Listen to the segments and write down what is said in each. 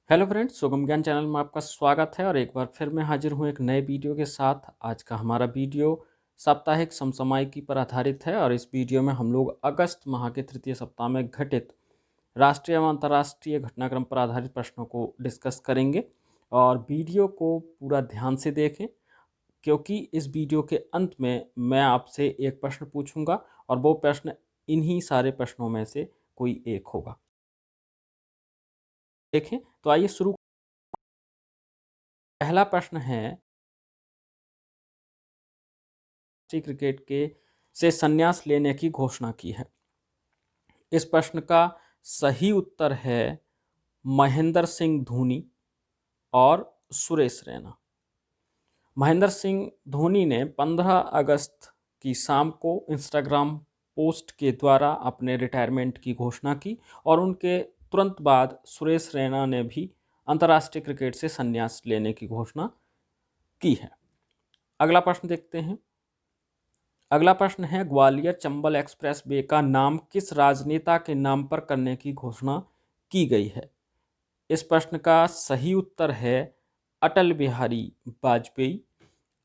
Hello friends, सुगम ज्ञान channel में आपका स्वागत है और एक बार फिर मैं हाजिर हूँ एक नए वीडियो के साथ। आज का हमारा वीडियो साप्ताहिक समसामयिकी पर आधारित है और इस वीडियो में हम लोग अगस्त माह के तृतीय सप्ताह में घटित राष्ट्रीय एवं अंतर्राष्ट्रीय घटनाक्रम पर आधारित प्रश्नों को डिस्कस करेंगे। और वीडियो को पूरा ध्यान से देखें, क्योंकि इस वीडियो के अंत में मैं आपसे एक प्रश्न पूछूंगा और वो प्रश्न इन्हीं सारे प्रश्नों में से कोई एक होगा। देखें तो आइए शुरू। पहला प्रश्न है, क्रिकेट के से संन्यास लेने की घोषणा की है। इस प्रश्न का सही उत्तर है महेंद्र सिंह धोनी और सुरेश रैना। महेंद्र सिंह धोनी ने 15 अगस्त की शाम को इंस्टाग्राम पोस्ट के द्वारा अपने रिटायरमेंट की घोषणा की और उनके तुरंत बाद सुरेश रैना ने भी अंतर्राष्ट्रीय क्रिकेट से संन्यास लेने की घोषणा की है। अगला प्रश्न देखते हैं। अगला प्रश्न है, ग्वालियर चंबल एक्सप्रेस वे का नाम किस राजनेता के नाम पर करने की घोषणा की गई है। इस प्रश्न का सही उत्तर है अटल बिहारी वाजपेयी।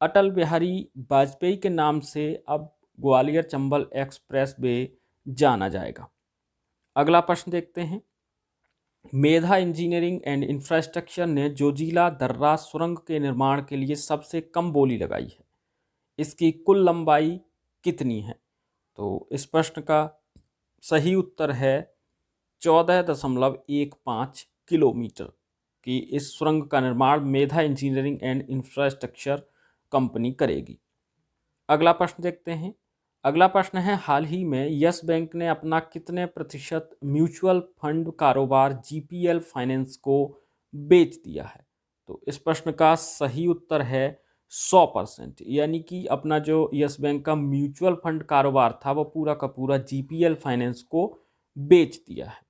अटल बिहारी वाजपेयी के नाम से अब ग्वालियर चंबल एक्सप्रेस वे जाना जाएगा। अगला प्रश्न देखते हैं। मेधा इंजीनियरिंग एंड इंफ्रास्ट्रक्चर ने जोजिला दर्रा सुरंग के निर्माण के लिए सबसे कम बोली लगाई है। इसकी कुल लंबाई कितनी है। तो इस प्रश्न का सही उत्तर है 14.15 किलोमीटर की इस सुरंग का निर्माण मेधा इंजीनियरिंग एंड इंफ्रास्ट्रक्चर कंपनी करेगी। अगला प्रश्न देखते हैं। अगला प्रश्न है, हाल ही में यस बैंक ने अपना कितने प्रतिशत म्यूचुअल फंड कारोबार जीपीएल फाइनेंस को बेच दिया है। तो इस प्रश्न का सही उत्तर है 100%, यानी कि अपना जो यस बैंक का म्यूचुअल फंड कारोबार था वो पूरा का पूरा जीपीएल फाइनेंस को बेच दिया है।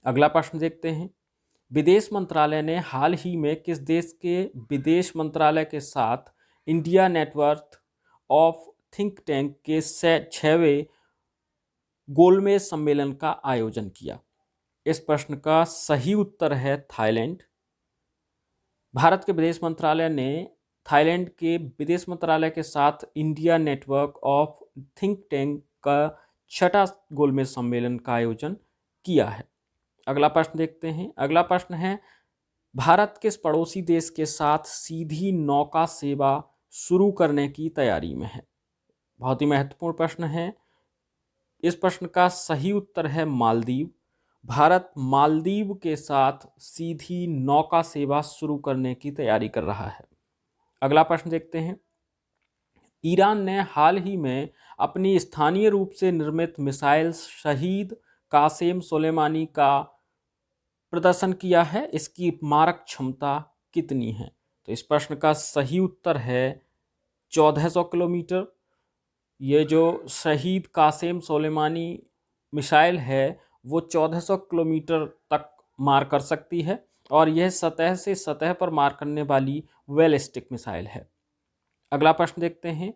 अगला प्रश्न देखते हैं। विदेश मंत्रालय ने हाल ही में किस देश के विदेश मंत्रालय के साथ India network of think tank के 6वें गोलमेज सम्मेलन का आयोजन किया। इस प्रश्न का सही उत्तर है थाईलैंड। भारत के विदेश मंत्रालय ने थाईलैंड के विदेश मंत्रालय के साथ India network of think tank का 6वां गोलमेज सम्मेलन का आयोजन किया है। अगला प्रश्न देखते हैं। अगला प्रश्न है, भारत किस पड़ोसी देश के साथ सीधी नौका सेवा शुरू करने की तैयारी में है। बहुत ही महत्वपूर्ण प्रश्न है। इस प्रश्न का सही उत्तर है मालदीव। भारत मालदीव के साथ सीधी नौका सेवा शुरू करने की तैयारी कर रहा है। अगला प्रश्न देखते हैं। ईरान ने हाल ही में अपनी स्थानीय रूप से निर्मित मिसाइल शहीद कासेम सुलेमानी का प्रदर्शन किया है। इसकी मारक क्षमता कितनी है। तो इस प्रश्न का सही उत्तर है 1400 किलोमीटर। ये जो शहीद कासेम सुलेमानी मिसाइल है वो 1400 किलोमीटर तक मार कर सकती है और यह सतह से सतह पर मार करने वाली बैलिस्टिक मिसाइल है। अगला प्रश्न देखते हैं।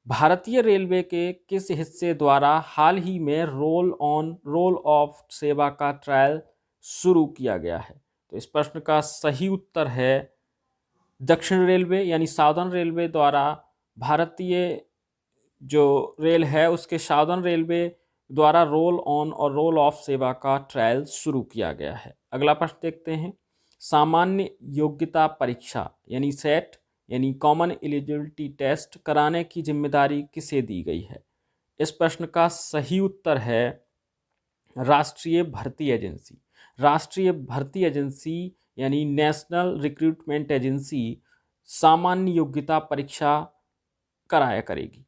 भारतीय रेलवे के किस हिस्से द्वारा हाल ही में रोल ऑफ सेवा का ट्रायल शुरू किया गया है। तो इस प्रश्न का सही उत्तर है दक्षिण रेलवे यानी साउदर्न रेलवे द्वारा भारतीय जो रेल है उसके साउदर्न रेलवे द्वारा रोल ऑन और रोल ऑफ सेवा का ट्रायल शुरू किया गया है। अगला प्रश्न देखते हैं। सामान्य योग्यता परीक्षा यानी सेट यानी कॉमन एलिजिबिलिटी टेस्ट कराने की जिम्मेदारी किसे दी गई है। इस प्रश्न का सही उत्तर है राष्ट्रीय भर्ती एजेंसी। राष्ट्रीय भर्ती एजेंसी यानी नेशनल रिक्रूटमेंट एजेंसी सामान्य योग्यता परीक्षा कराया करेगी।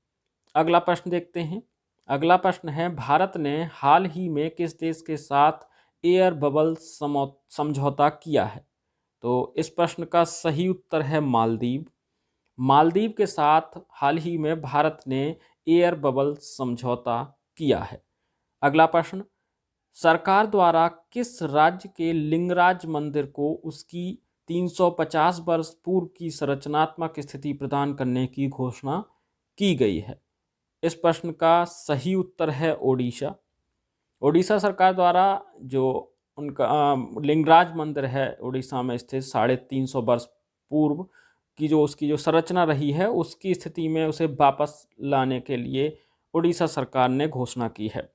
अगला प्रश्न देखते हैं। अगला प्रश्न है, भारत ने हाल ही में किस देश के साथ एयर बबल समझौता किया है। तो इस प्रश्न का सही उत्तर है मालदीव। मालदीव के साथ हाल ही में भारत ने एयर बबल समझौता किया है। अगला प्रश्न, सरकार द्वारा किस राज्य के लिंगराज मंदिर को उसकी 350 वर्ष पूर्व की संरचनात्मक स्थिति प्रदान करने की घोषणा की गई है। इस प्रश्न का सही उत्तर है ओडिशा। ओडिशा सरकार द्वारा जो उनका लिंगराज मंदिर है उड़ीसा में स्थित, 350 वर्ष पूर्व की जो उसकी जो संरचना रही है उसकी स्थिति में उसे वापस लाने के लिए उड़ीसा सरकार ने घोषणा की है।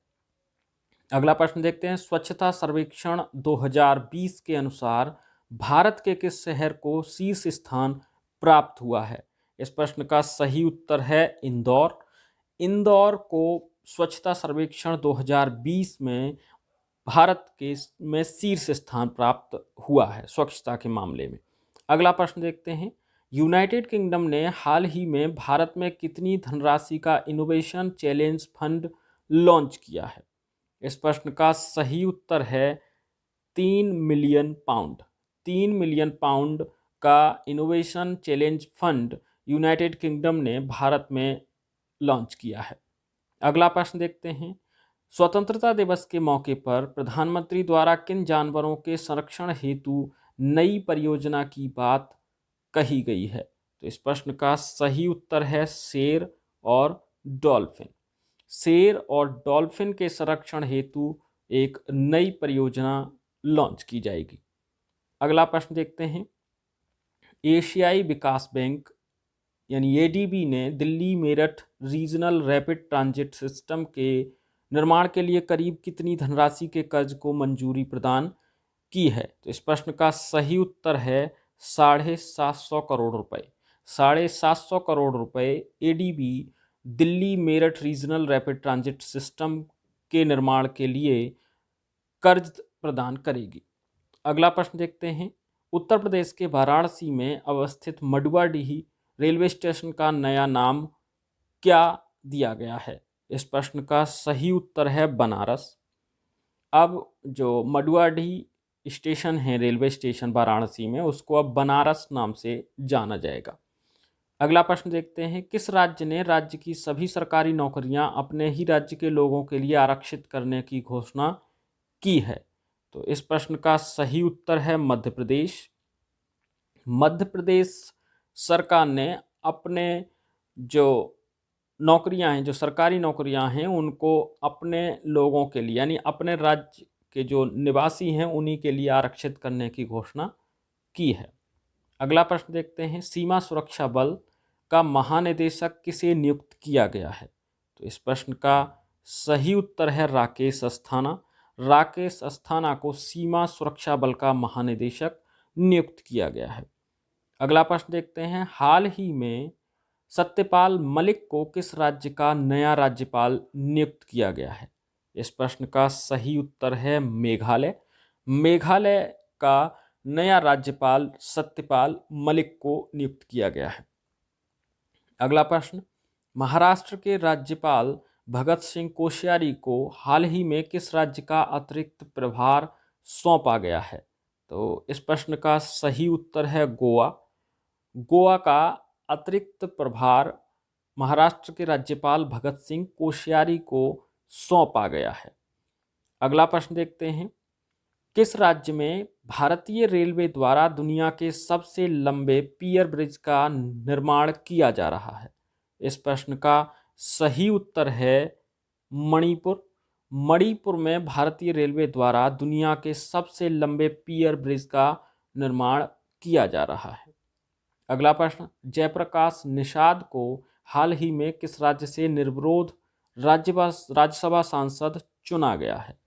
अगला प्रश्न देखते हैं, स्वच्छता सर्वेक्षण 2020 के अनुसार भारत के किस शहर को शीर्ष स्थान प्राप्त हुआ है? इस प्रश्न का सही उत्तर है इंदौर। इंदौर को स्वच्छता सर्वेक्षण 2020 में भारत के में शीर्ष स्थान प्राप्त हुआ है स्वच्छता के मामले में। अगला प्रश्न देखते हैं, यूनाइटेड किंगडम ने हाल ही में भारत में कितनी धनराशि का इनोवेशन चैलेंज फंड लॉन्च किया है? इस प्रश्न का सही उत्तर है 3 मिलियन पाउंड। 3 मिलियन पाउंड का innovation challenge fund United kingdom ने भारत में लॉन्च किया है। अगला प्रश्न देखते हैं, स्वतंत्रता दिवस के मौके पर प्रधानमंत्री द्वारा किन जानवरों के संरक्षण हेतु नई परियोजना की बात कही गई है? तो इस प्रश्न का सही उत्तर है शेर और डॉल्फिन। शेर और डॉल्फिन के संरक्षण हेतु एक नई परियोजना लॉन्च की जाएगी। अगला प्रश्न देखते हैं, एशियाई विकास बैंक यानी एडीबी ने Delhi Meerut regional rapid transit system के निर्माण के लिए करीब कितनी धनराशि के कर्ज को मंजूरी प्रदान की है? तो इस प्रश्न का सही उत्तर है 750 करोड़ रुपए। 750 करोड़ रुपए ADB Delhi Meerut regional rapid transit system के निर्माण के लिए कर्ज प्रदान करेगी। अगला प्रश्न देखते हैं, उत्तर प्रदेश के वाराणसी में अवस्थित मडुआडीह रेलवे स्टेशन का नया नाम क्या दिया गया है? इस प्रश्न का सही उत्तर है बनारस। अब जो मडुआडीह स्टेशन है रेलवे स्टेशन वाराणसी में, उसको अब बनारस नाम से जाना जाएगा। अगला प्रश्न देखते हैं, किस राज्य ने राज्य की सभी सरकारी नौकरियां अपने ही राज्य के लोगों के लिए आरक्षित करने की घोषणा की है? तो इस प्रश्न का सही उत्तर है मध्य प्रदेश। मध्य प्रदेश सरकार ने अपने जो नौकरियां हैं, जो सरकारी नौकरियां हैं, उनको अपने लोगों के लिए यानी अपने राज्य के जो निवासी हैं उन्हीं के लिए आरक्षित करने की घोषणा की है। अगला प्रश्न देखते हैं, सीमा सुरक्षा बल का महानिदेशक किसे नियुक्त किया गया है? तो इस प्रश्न का सही उत्तर है राकेश अस्थाना। राकेश अस्थाना को सीमा सुरक्षा बल का महानिदेशक नियुक्त किया गया है। अगला प्रश्न देखते हैं, हाल ही में सत्यपाल मलिक को किस राज्य का नया राज्यपाल नियुक्त किया गया है? इस प्रश्न का सही उत्तर है मेघालय। मेघालय का नया राज्यपाल सत्यपाल मलिक को नियुक्त किया गया है। अगला प्रश्न, महाराष्ट्र के राज्यपाल भगत सिंह कोश्यारी को हाल ही में किस राज्य का अतिरिक्त प्रभार सौंपा गया है? तो इस प्रश्न का सही उत्तर है गोवा। गोवा का अतिरिक्त प्रभार महाराष्ट्र के राज्यपाल भगत सिंह कोश्यारी को सौंपा गया है। अगला प्रश्न देखते हैं, किस राज्य में भारतीय रेलवे द्वारा दुनिया के सबसे लंबे पियर ब्रिज का निर्माण किया जा रहा है? इस प्रश्न का सही उत्तर है मणिपुर। मणिपुर में भारतीय रेलवे द्वारा दुनिया के सबसे लंबे पियर ब्रिज का निर्माण किया जा रहा है। अगला प्रश्न, जयप्रकाश निषाद को हाल ही में किस राज्य से निर्विरोध राज्यसभा सांसद चुना गया है?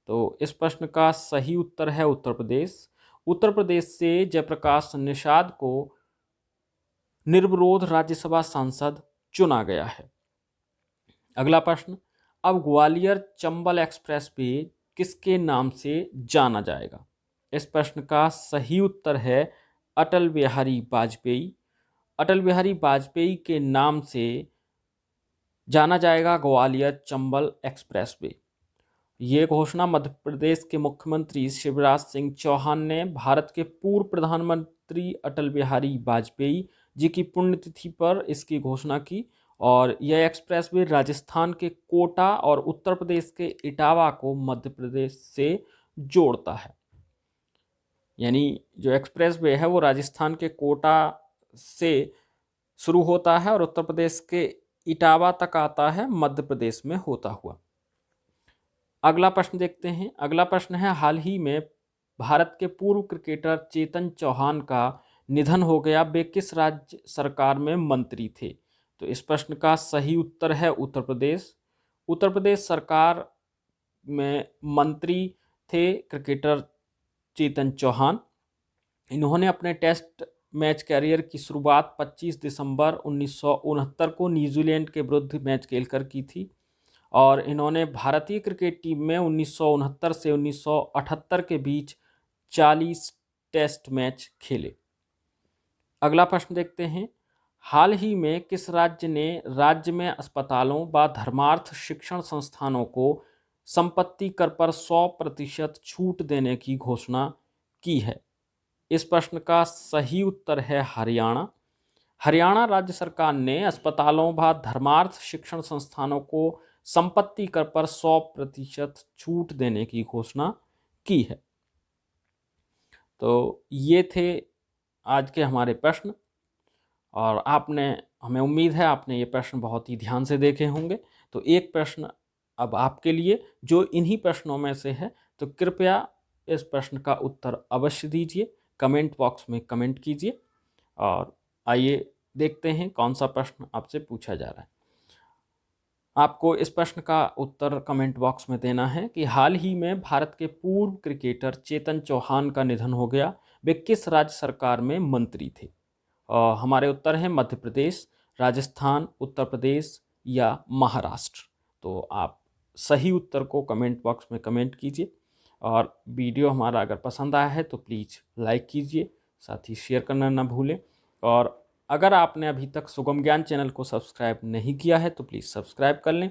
तो इस प्रश्न का सही उत्तर है उत्तर प्रदेश। उत्तर प्रदेश से जयप्रकाश निषाद को निर्विरोध राज्यसभा सांसद चुना गया है। अगला प्रश्न, अब ग्वालियर चंबल एक्सप्रेस वे किसके नाम से जाना जाएगा? इस प्रश्न का सही उत्तर है अटल बिहारी वाजपेयी। अटल बिहारी वाजपेयी के नाम से जाना जाएगा ग्वालियर चंबल एक्सप्रेस वे। ये घोषणा मध्य प्रदेश के मुख्यमंत्री शिवराज सिंह चौहान ने भारत के पूर्व प्रधानमंत्री अटल बिहारी वाजपेयी जी की पुण्यतिथि पर इसकी घोषणा की, और यह एक्सप्रेसवे राजस्थान के कोटा और उत्तर प्रदेश के इटावा को मध्य प्रदेश से जोड़ता है। यानी जो एक्सप्रेसवे है वो राजस्थान के कोटा से शुरू होता है और उत्तर प्रदेश के इटावा तक आता है, मध्य प्रदेश में होता हुआ। अगला प्रश्न देखते हैं। अगला प्रश्न है, हाल ही में भारत के पूर्व क्रिकेटर चेतन चौहान का निधन हो गया, वे किस राज्य सरकार में मंत्री थे? तो इस प्रश्न का सही उत्तर है उत्तर प्रदेश। उत्तर प्रदेश सरकार में मंत्री थे क्रिकेटर चेतन चौहान। इन्होंने अपने टेस्ट मैच कैरियर की शुरुआत 25 दिसंबर 1969 को न्यूजीलैंड के विरुद्ध मैच खेलकर की थी और इन्होंने भारतीय क्रिकेट टीम में 1969 से 1978 के बीच 40 टेस्ट मैच खेले। अगला प्रश्न देखते हैं। हाल ही में किस राज्य ने राज्य में अस्पतालों व धर्मार्थ शिक्षण संस्थानों को संपत्ति कर पर 100% छूट देने की घोषणा की है? इस प्रश्न का सही उत्तर है हरियाणा। हरियाणा राज्य सरकार ने अस्पतालों व धर्मार्थ शिक्षण संस्थानों को संपत्ति कर पर 100% छूट देने की घोषणा की है। तो ये थे आज के हमारे प्रश्न और हमें उम्मीद है आपने ये प्रश्न बहुत ही ध्यान से देखे होंगे। तो एक प्रश्न अब आपके लिए जो इन्हीं प्रश्नों में से है, तो कृपया इस प्रश्न का उत्तर अवश्य दीजिए, कमेंट बॉक्स में कमेंट कीजिए। और आइए देखते हैं कौन सा प्रश्न आपसे पूछा जा रहा है। आपको इस प्रश्न का उत्तर कमेंट बॉक्स में देना है कि हाल ही में भारत के पूर्व क्रिकेटर चेतन चौहान का निधन हो गया, वे किस राज्य सरकार में मंत्री थे? हमारे उत्तर हैं मध्य प्रदेश, राजस्थान, उत्तर प्रदेश या महाराष्ट्र। तो आप सही उत्तर को कमेंट बॉक्स में कमेंट कीजिए और वीडियो हमारा अगर पसंद आया है तो प्लीज़ लाइक कीजिए, साथ ही शेयर करना ना भूलें। और अगर आपने अभी तक सुगम ज्ञान चैनल को सब्सक्राइब नहीं किया है तो प्लीज़ सब्सक्राइब कर लें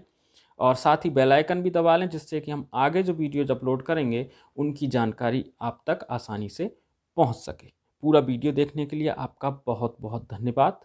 और साथ ही बेल आइकन भी दबा लें, जिससे कि हम आगे जो वीडियोज अपलोड करेंगे उनकी जानकारी आप तक आसानी से पहुंच सके। पूरा वीडियो देखने के लिए आपका बहुत बहुत धन्यवाद।